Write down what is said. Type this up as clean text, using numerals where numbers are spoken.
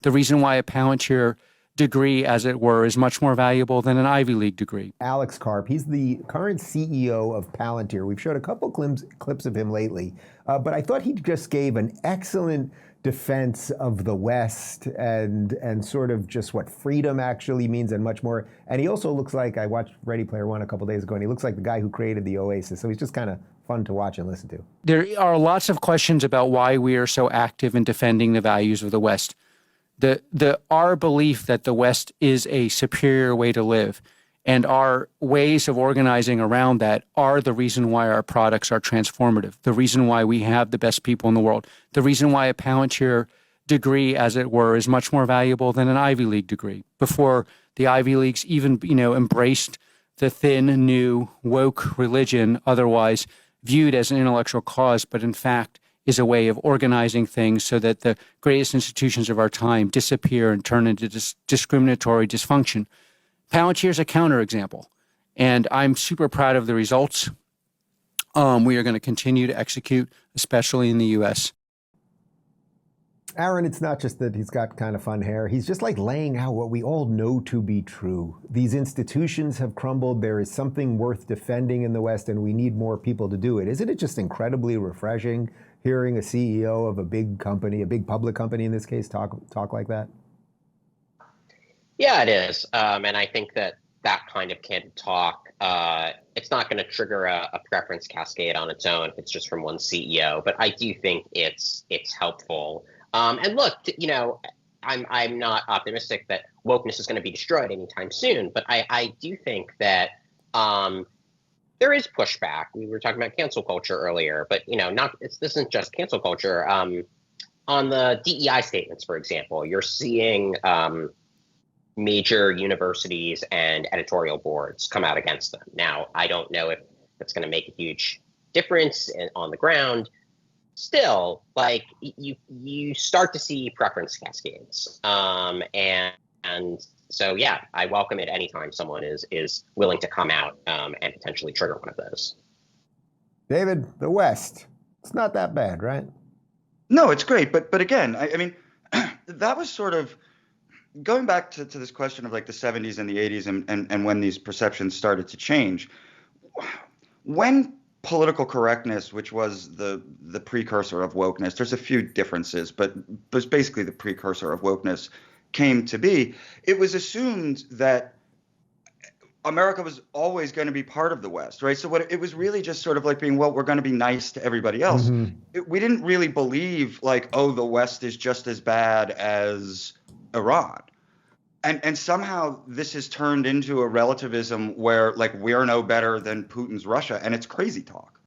The reason why a Palantir degree, as it were, is much more valuable than an Ivy League degree. Alex Karp, he's the current CEO of Palantir. We've showed a couple clips of him lately, but I thought he just gave an excellent defense of the West and sort of just what freedom actually means and much more. And he also looks like, I watched Ready Player One a couple days ago, and he looks like the guy who created the Oasis. So he's just kind of fun to watch and listen to. There are lots of questions about why we are so active in defending the values of the West. Our belief that the West is a superior way to live and our ways of organizing around that are the reason why our products are transformative, the reason why we have the best people in the world, the reason why a Palantir degree, as it were, is much more valuable than an Ivy League degree. Before the Ivy Leagues even, embraced the thin, new, woke religion, otherwise viewed as an intellectual cause, but in fact is a way of organizing things so that the greatest institutions of our time disappear and turn into discriminatory dysfunction. Palantir is a counterexample, and I'm super proud of the results. We are going to continue to execute, especially in the U.S. Aaron, it's not just that he's got kind of fun hair. He's just like laying out what we all know to be true. These institutions have crumbled. There is something worth defending in the West, and we need more people to do it. Isn't it just incredibly refreshing hearing a CEO of a big company, a big public company in this case, talk like that? Yeah, it is. And I think that kind of candid talk, it's not going to trigger a preference cascade on its own if it's just from one CEO. But I do think it's helpful. And look, I'm not optimistic that wokeness is going to be destroyed anytime soon. But I do think that there is pushback. We were talking about cancel culture earlier, but this isn't just cancel culture. On the DEI statements, for example, you're seeing major universities and editorial boards come out against them. Now, I don't know if that's going to make a huge difference on the ground. Still, like you start to see preference cascades, and so yeah, I welcome it anytime someone is willing to come out and potentially trigger one of those. David, the West, it's not that bad, right? No, it's great, but again, I mean, that was sort of going back to this question of like the 70s and the 80s and when these perceptions started to change. When political correctness, which was the precursor of wokeness, there's a few differences, but was basically the precursor of wokeness, came to be, it was assumed that America was always going to be part of the West, right? So it was really just sort of like being, well, we're going to be nice to everybody else. Mm-hmm. We didn't really believe like, oh, the West is just as bad as Iran. And somehow this has turned into a relativism where like we're no better than Putin's Russia, and it's crazy talk.